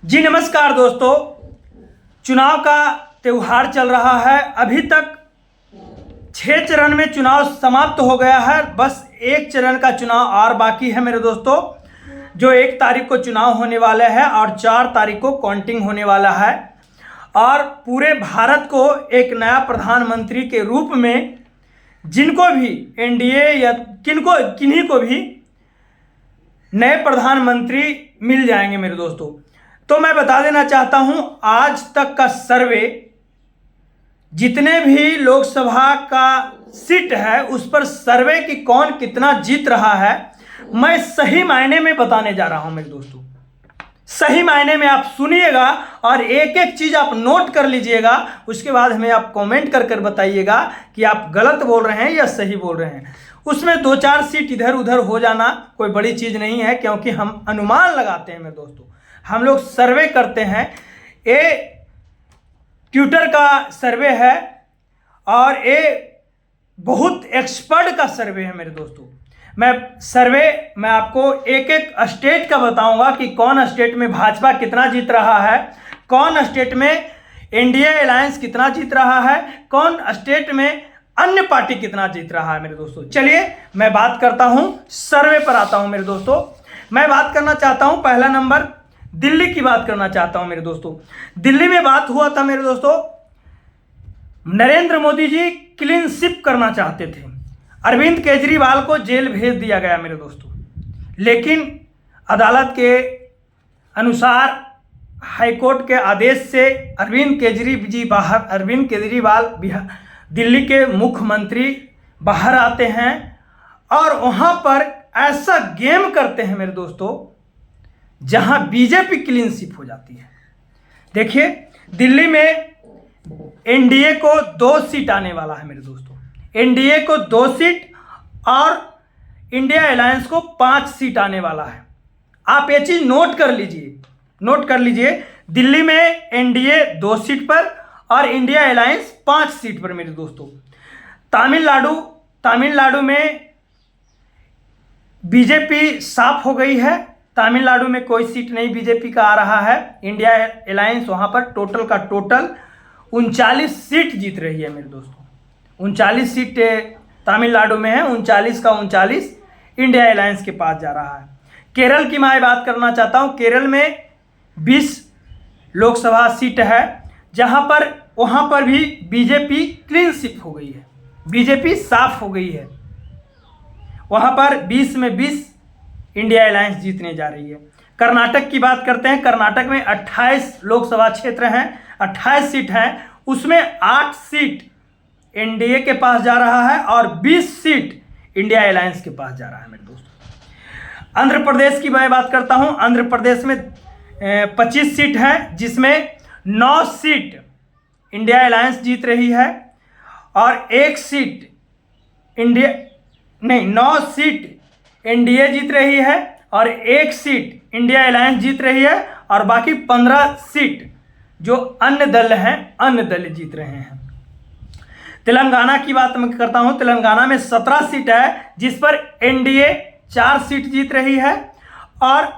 जी नमस्कार दोस्तों। चुनाव का त्यौहार चल रहा है। अभी तक 6 चरण में चुनाव समाप्त हो गया है। बस एक चरण का चुनाव और बाकी है मेरे दोस्तों, जो 1 तारीख को चुनाव होने वाले हैं और 4 तारीख को काउंटिंग होने वाला है। और पूरे भारत को एक नया प्रधानमंत्री के रूप में जिनको भी एनडीए या किन्हीं को भी नए प्रधानमंत्री मिल जाएंगे मेरे दोस्तों। तो मैं बता देना चाहता हूं, आज तक का सर्वे जितने भी लोकसभा का सीट है उस पर सर्वे की कौन कितना जीत रहा है, मैं सही मायने में बताने जा रहा हूं मेरे दोस्तों। सही मायने में आप सुनिएगा और एक एक चीज आप नोट कर लीजिएगा। उसके बाद हमें आप कमेंट कर बताइएगा कि आप गलत बोल रहे हैं या सही बोल रहे हैं। उसमें 2-4 सीट इधर उधर हो जाना कोई बड़ी चीज नहीं है, क्योंकि हम अनुमान लगाते हैं मेरे दोस्तों। हम लोग सर्वे करते हैं। ये ट्विटर का सर्वे है और ये बहुत एक्सपर्ट का सर्वे है मेरे दोस्तों। मैं आपको एक एक स्टेट का बताऊंगा कि कौन स्टेट में भाजपा कितना जीत रहा है, कौन स्टेट में एनडीए अलायंस कितना जीत रहा है, कौन स्टेट में अन्य पार्टी कितना जीत रहा है मेरे दोस्तों। चलिए मैं बात करता हूं, सर्वे पर आता हूं मेरे दोस्तों। मैं बात करना चाहता हूं, पहला नंबर दिल्ली की बात करना चाहता हूं मेरे दोस्तों। दिल्ली में बात हुआ था मेरे दोस्तों, नरेंद्र मोदी जी क्लीन स्वीप करना चाहते थे। अरविंद केजरीवाल को जेल भेज दिया गया मेरे दोस्तों, लेकिन अदालत के अनुसार हाईकोर्ट के आदेश से अरविंद केजरीवाल दिल्ली के मुख्यमंत्री बाहर आते हैं और वहां पर ऐसा गेम करते हैं मेरे दोस्तों जहां बीजेपी क्लीन स्वीप हो जाती है। देखिए, दिल्ली में एनडीए को 2 सीट आने वाला है मेरे दोस्तों। एनडीए को 2 सीट और इंडिया अलायंस को 5 सीट आने वाला है। आप ये चीज नोट कर लीजिए। दिल्ली में एनडीए 2 सीट पर और इंडिया अलायंस 5 सीट पर मेरे दोस्तों। तमिलनाडु में बीजेपी साफ हो गई है। तमिलनाडु में कोई सीट नहीं बीजेपी का आ रहा है। इंडिया अलायंस वहां पर टोटल 39 सीट जीत रही है मेरे दोस्तों। 39 सीट तमिलनाडु में है, 39 का 39 इंडिया अलायंस के पास जा रहा है। केरल की मैं बात करना चाहता हूं। केरल में 20 लोकसभा सीट है, वहां पर भी बीजेपी क्लीन स्वीप हो गई है, बीजेपी साफ हो गई है। वहां पर 20 में 20 इंडिया अलायंस जीतने जा रही है। कर्नाटक की बात करते हैं। कर्नाटक में 28 लोकसभा क्षेत्र हैं, 28 सीट हैं, उसमें 8 सीट एनडीए के पास जा रहा है और 20 सीट इंडिया अलायंस के पास जा रहा है मेरे दोस्तों। आंध्र प्रदेश की मैं बात करता हूं। आंध्र प्रदेश में 25 सीट है, जिसमें 9 सीट इंडिया अलायंस जीत रही है और 9 सीट एनडीए जीत रही है और 1 सीट इंडिया अलायंस जीत रही है और बाकी 15 सीट जो अन्य दल जीत रहे हैं। तेलंगाना की बात मैं करता हूं। तेलंगाना में 17 सीट है, जिस पर एनडीए 4 सीट जीत रही है और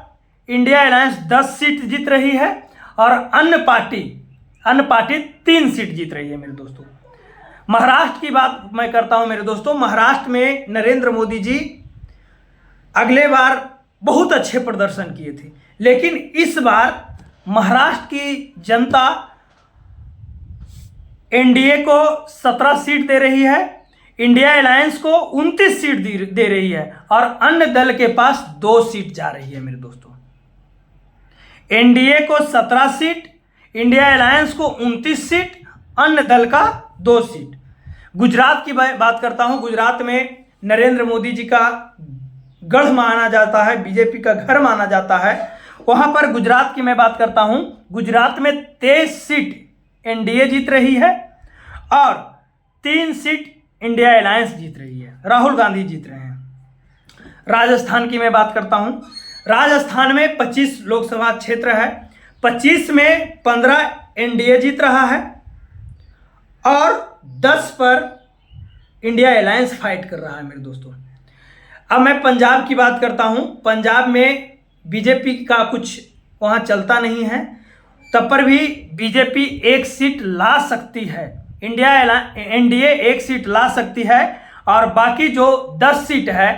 इंडिया अलायंस 10 सीट जीत रही है और अन्य पार्टी 3 सीट जीत रही है मेरे दोस्तों। महाराष्ट्र की बात मैं करता हूं मेरे दोस्तों। महाराष्ट्र में नरेंद्र मोदी जी अगले बार बहुत अच्छे प्रदर्शन किए थे, लेकिन इस बार महाराष्ट्र की जनता एनडीए को 17 सीट दे रही है, इंडिया अलायंस को 29 सीट दे रही है और अन्य दल के पास 2 सीट जा रही है मेरे दोस्तों। एनडीए को 17 सीट, इंडिया अलायंस को 29 सीट, अन्य दल का 2 सीट। गुजरात की बात करता हूं। गुजरात में नरेंद्र मोदी जी का गढ़ माना जाता है, बीजेपी का घर माना जाता है। वहां पर गुजरात की मैं बात करता हूं। गुजरात में 23 सीट एनडीए जीत रही है और 3 सीट इंडिया अलायंस जीत रही है, राहुल गांधी जीत रहे हैं। राजस्थान की मैं बात करता हूं। राजस्थान में 25 लोकसभा क्षेत्र है, 25 में 15 एनडीए जीत रहा है और 10 पर इंडिया अलायंस फाइट कर रहा है मेरे दोस्तों। अब मैं पंजाब की बात करता हूं। पंजाब में बीजेपी का कुछ वहाँ चलता नहीं है, तब पर भी बीजेपी एक सीट ला सकती है। एनडीए एक सीट ला सकती है और बाकी जो 10 सीट है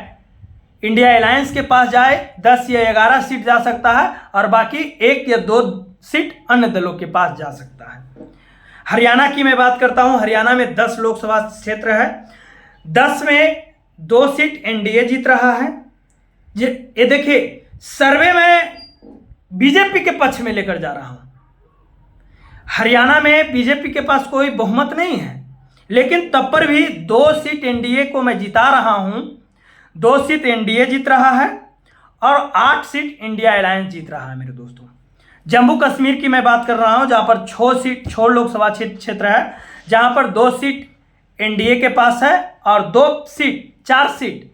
इंडिया अलायंस के पास जाए, 10 या 11 सीट जा सकता है और बाकी 1 या 2 सीट अन्य दलों के पास जा सकता है। हरियाणा की मैं बात करता हूं। हरियाणा में 10 लोकसभा क्षेत्र है, 10 में 2 सीट एनडीए जीत रहा है। ये देखिए, सर्वे में बीजेपी के पक्ष में लेकर जा रहा हूं। हरियाणा में बीजेपी के पास कोई बहुमत नहीं है, लेकिन तब पर भी 2 सीट एनडीए को मैं जिता रहा हूं। 2 सीट एनडीए जीत रहा है और 8 सीट इंडिया अलायंस जीत रहा है मेरे दोस्तों। जम्मू कश्मीर की मैं बात कर रहा हूं, जहां पर 6 लोकसभा क्षेत्र है, जहां पर 2 सीट एनडीए के पास है और 4 सीट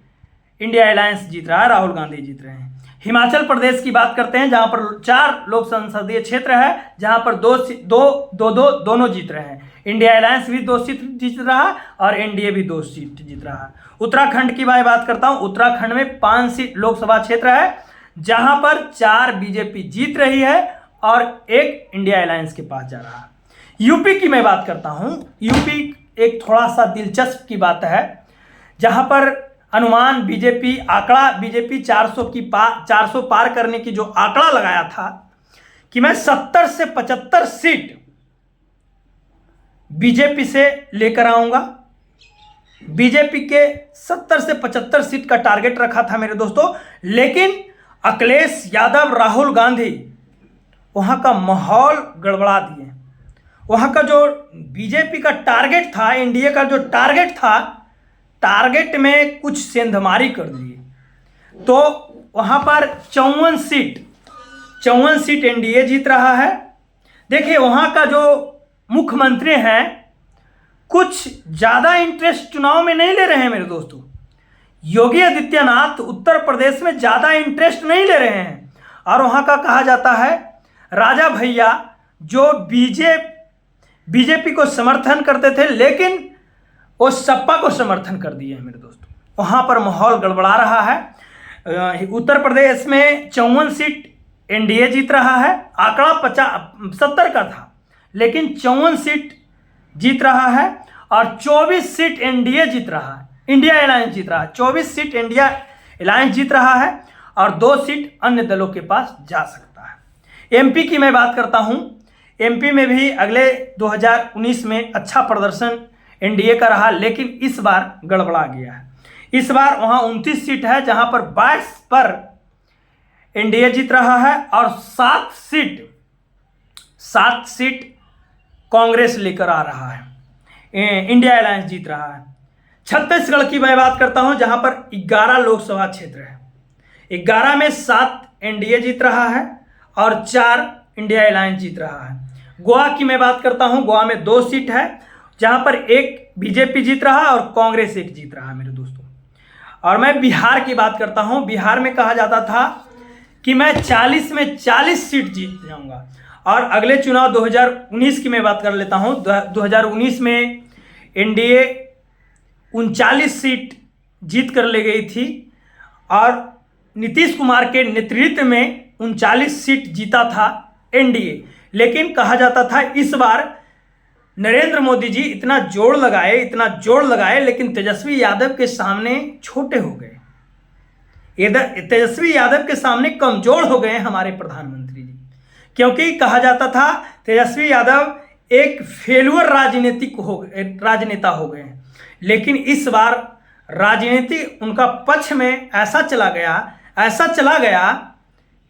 इंडिया अलायंस जीत रहा है, राहुल गांधी जीत रहे हैं। हिमाचल प्रदेश की बात करते हैं, जहां पर 4 लोक संसदीय क्षेत्र है, जहां पर दोनों जीत रहे हैं। इंडिया अलायंस भी 2 सीट जीत रहा है और एनडीए भी 2 सीट जीत रहा है। उत्तराखंड की मैं बात करता हूं। उत्तराखंड में 5 सीट लोकसभा क्षेत्र है, जहां पर 4 बीजेपी जीत रही है और 1 इंडिया अलायंस के पास जा रहा है। यूपी की मैं बात करता हूं। यूपी एक थोड़ा सा दिलचस्प की बात है, जहां पर अनुमान बीजेपी 400 पार करने की जो आंकड़ा लगाया था कि मैं 70 से 75 सीट बीजेपी से लेकर आऊंगा। बीजेपी के 70 से 75 सीट का टारगेट रखा था मेरे दोस्तों, लेकिन अखिलेश यादव, राहुल गांधी वहां का माहौल गड़बड़ा दिए। वहां का जो बीजेपी का टारगेट था, एनडीए का जो टारगेट था, टारगेट में कुछ सेंधमारी कर दिए। तो वहां पर 54 सीट एनडीए जीत रहा है। देखिए, वहां का जो मुख्यमंत्री हैं कुछ ज्यादा इंटरेस्ट चुनाव में नहीं ले रहे हैं मेरे दोस्तों। योगी आदित्यनाथ उत्तर प्रदेश में ज्यादा इंटरेस्ट नहीं ले रहे हैं और वहां का कहा जाता है राजा भैया जो बीजेपी को समर्थन करते थे, लेकिन वो सपा को समर्थन कर दिए हैं मेरे दोस्तों। वहां पर माहौल गड़बड़ा रहा है। उत्तर प्रदेश में 54 सीट एनडीए जीत रहा है। आंकड़ा 70 का था, लेकिन 54 सीट जीत रहा है और 24 सीट एनडीए जीत रहा है, इंडिया अलायंस जीत रहा है। 24 सीट इंडिया अलायंस जीत रहा है और 2 सीट अन्य दलों के पास जा सकता है। एमपी की मैं बात करता हूं। एमपी में भी अगले 2019 में अच्छा प्रदर्शन एनडीए का रहा, लेकिन इस बार गड़बड़ा गया है। इस बार वहां 29 सीट है, जहां पर 22 पर एनडीए जीत रहा है और 7 सीट कांग्रेस लेकर आ रहा है, इंडिया अलायंस जीत रहा है। छत्तीसगढ़ की मैं बात करता हूं, जहां पर 11 लोकसभा क्षेत्र है। 11 में 7 एनडीए जीत रहा है और 4 इंडिया अलायंस जीत रहा है। गोवा की मैं बात करता हूं। गोवा में 2 सीट है, जहां पर 1 बीजेपी जीत रहा है और कांग्रेस 1 जीत रहा है मेरे दोस्तों। और मैं बिहार की बात करता हूं। बिहार में कहा जाता था कि मैं 40 में 40 सीट जीत जाऊंगा और अगले चुनाव 2019 की मैं बात कर लेता हूं। 2019 में एनडीए 39 सीट जीत कर ले गई थी और नीतीश कुमार के नेतृत्व में 39 सीट जीता था एनडीए। लेकिन कहा जाता था इस बार नरेंद्र मोदी जी इतना जोर लगाए, लेकिन तेजस्वी यादव के सामने छोटे हो गए। तेजस्वी यादव के सामने कमजोर हो गए हमारे प्रधानमंत्री जी, क्योंकि कहा जाता था तेजस्वी यादव एक फेलुअर राजनेता हो गए हैं। लेकिन इस बार राजनीति उनका पक्ष में ऐसा चला गया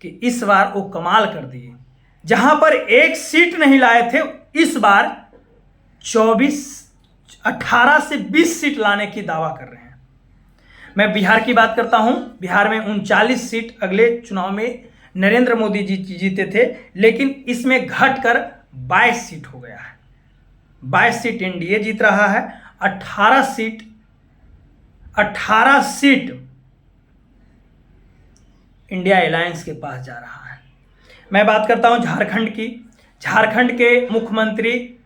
कि इस बार वो कमाल कर दिए। जहां पर 1 सीट नहीं लाए थे, इस बार 18 से 20 सीट लाने की दावा कर रहे हैं। मैं बिहार की बात करता हूं। बिहार में 39 सीट अगले चुनाव में नरेंद्र मोदी जी जीते थे, लेकिन इसमें घटकर 22 सीट हो गया है। 22 सीट एनडीए जीत रहा है, 18 सीट इंडिया अलायंस के पास जा रहा है। मैं बात करता हूं झारखंड की। झारखंड के मुख्यमंत्री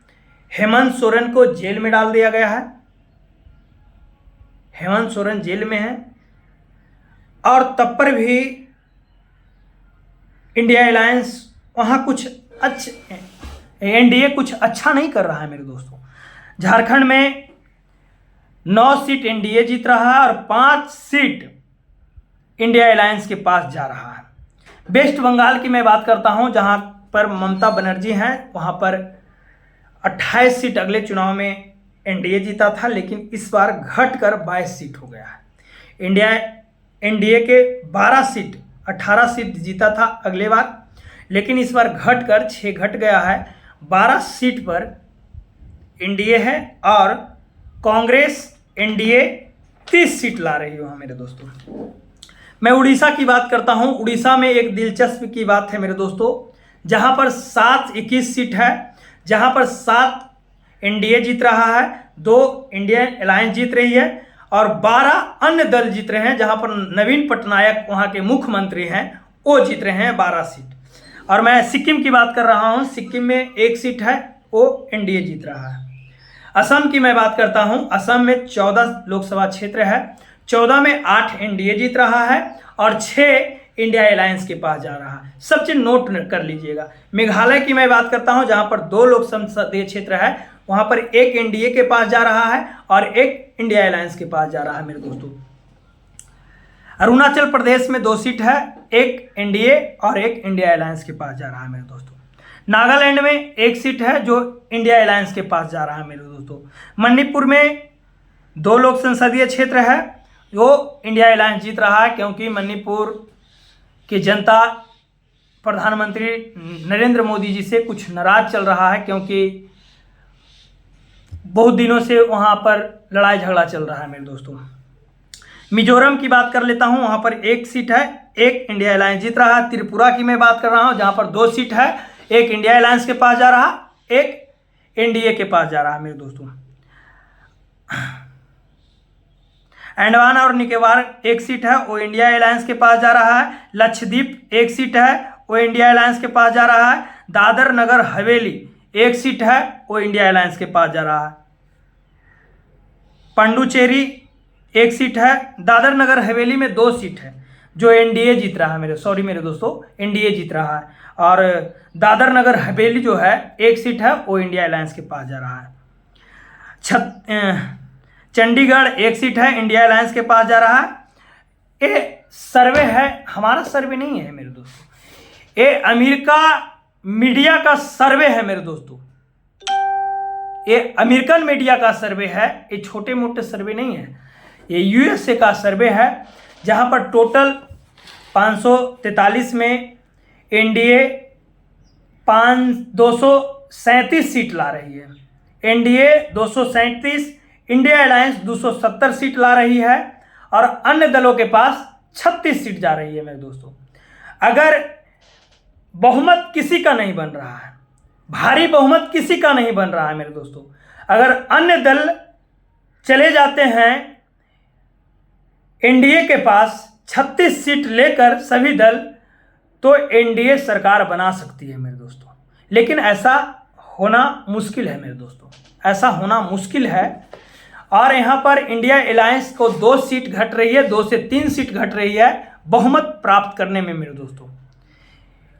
हेमंत सोरेन को जेल में डाल दिया गया है। हेमंत सोरेन जेल में है और तब पर भी इंडिया अलायंस वहाँ कुछ अच्छे, एनडीए कुछ अच्छा नहीं कर रहा है मेरे दोस्तों। झारखंड में 9 सीट एनडीए जीत रहा है और 5 सीट इंडिया अलायंस के पास जा रहा है। वेस्ट बंगाल की मैं बात करता हूं, जहां पर ममता बनर्जी हैं, वहां पर 28 सीट अगले चुनाव में एनडीए जीता था, लेकिन इस बार घटकर 22 सीट हो गया है। एनडीए के 12 सीट 18 सीट जीता था अगले बार, लेकिन इस बार घटकर 6 घट गया है। 12 सीट पर एनडीए है और कांग्रेस एनडीए 30 सीट ला रही हो मेरे दोस्तों। मैं उड़ीसा की बात करता हूं। उड़ीसा में एक दिलचस्प की बात है मेरे दोस्तों, जहां पर 21 सीट है, जहां पर 7 एनडीए जीत रहा है, 2 इंडिया अलायंस जीत रही है और 12 अन्य दल जीत रहे हैं, जहां पर नवीन पटनायक वहां के मुख्यमंत्री हैं, वो जीत रहे हैं 12 सीट। और मैं सिक्किम की बात कर रहा हूं, सिक्किम में 1 सीट है, वो एनडीए जीत रहा है। असम की मैं बात करता हूं, असम में 14 लोकसभा क्षेत्र है, 14 में 8 एनडीए जीत रहा है और 6 इंडिया अलायंस के पास जा रहा है। सब चीज नोट कर लीजिएगा। मेघालय की मैं बात करता हूं, जहां पर 2 लोक संसदीय क्षेत्र है, वहां पर 1 एनडीए के पास जा रहा है और 1 इंडिया अलायंस के पास जा रहा है मेरे दोस्तों। अरुणाचल प्रदेश में 2 सीट है, 1 एनडीए और 1 इंडिया अलायंस के पास जा रहा है मेरे दोस्तों। नागालैंड में 1 सीट है जो इंडिया अलायंस के पास जा रहा है मेरे दोस्तों। मणिपुर में 2 लोक संसदीय क्षेत्र है, वो इंडिया अलायंस जीत रहा है, क्योंकि मणिपुर की जनता प्रधानमंत्री नरेंद्र मोदी जी से कुछ नाराज चल रहा है, क्योंकि बहुत दिनों से वहाँ पर लड़ाई झगड़ा चल रहा है मेरे दोस्तों। मिजोरम की बात कर लेता हूँ, वहाँ पर 1 सीट है, 1 इंडिया अलायंस जीत रहा है। त्रिपुरा की मैं बात कर रहा हूँ, जहाँ पर 2 सीट है, 1 इंडिया अलायंस के पास जा रहा, 1 एनडीए के पास जा रहा है मेरे दोस्तों। अंडमान और निकोबार 1 सीट है, वो इंडिया अलायंस के पास जा रहा है। लक्षद्वीप 1 सीट है, वो इंडिया अलायंस के पास जा रहा है। दादर नगर हवेली 1 सीट है, वो इंडिया अलायंस के पास जा रहा है। पांडुचेरी 1 सीट है, दादर नगर हवेली में 2 सीट है जो एनडीए जीत रहा है मेरे दोस्तों, एनडीए जीत रहा है। और दादर नगर हवेली जो है 1 सीट है, वो इंडिया अलायंस के पास जा रहा है। चंडीगढ़ 1 सीट है, इंडिया अलायंस के पास जा रहा है। ये सर्वे है, हमारा सर्वे नहीं है मेरे दोस्तों, ये अमेरिका मीडिया का सर्वे है मेरे दोस्तों। ये अमेरिकन मीडिया का सर्वे है, ये छोटे मोटे सर्वे नहीं है, ये यूएसए का सर्वे है, जहां पर टोटल 543 में एनडीए 237 सीट ला रही है। एनडीए 237, इंडिया अलायंस 270 सीट ला रही है और अन्य दलों के पास 36 सीट जा रही है मेरे दोस्तों। अगर बहुमत किसी का नहीं बन रहा है, भारी बहुमत किसी का नहीं बन रहा है मेरे दोस्तों, अगर अन्य दल चले जाते हैं एनडीए के पास 36 सीट लेकर सभी दल, तो एनडीए सरकार बना सकती है मेरे दोस्तों। लेकिन ऐसा होना मुश्किल है मेरे दोस्तों, ऐसा होना मुश्किल है। और यहाँ पर इंडिया अलायंस को 2 सीट घट रही है, 2 से 3 सीट घट रही है बहुमत प्राप्त करने में मेरे दोस्तों।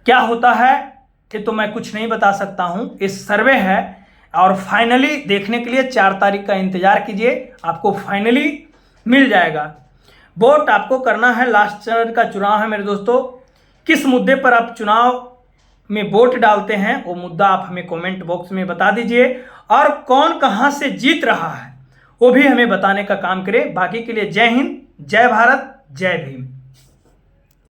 क्या होता है कि तो मैं कुछ नहीं बता सकता हूँ, इस सर्वे है और फाइनली देखने के लिए 4 तारीख का इंतजार कीजिए, आपको फाइनली मिल जाएगा। वोट आपको करना है, लास्ट चरण का चुनाव है मेरे दोस्तों। किस मुद्दे पर आप चुनाव में वोट डालते हैं वो मुद्दा आप हमें कमेंट बॉक्स में बता दीजिए, और कौन कहां से जीत रहा है वो भी हमें बताने का काम करें। बाकी के लिए जय हिंद, जय भारत, जय भीम।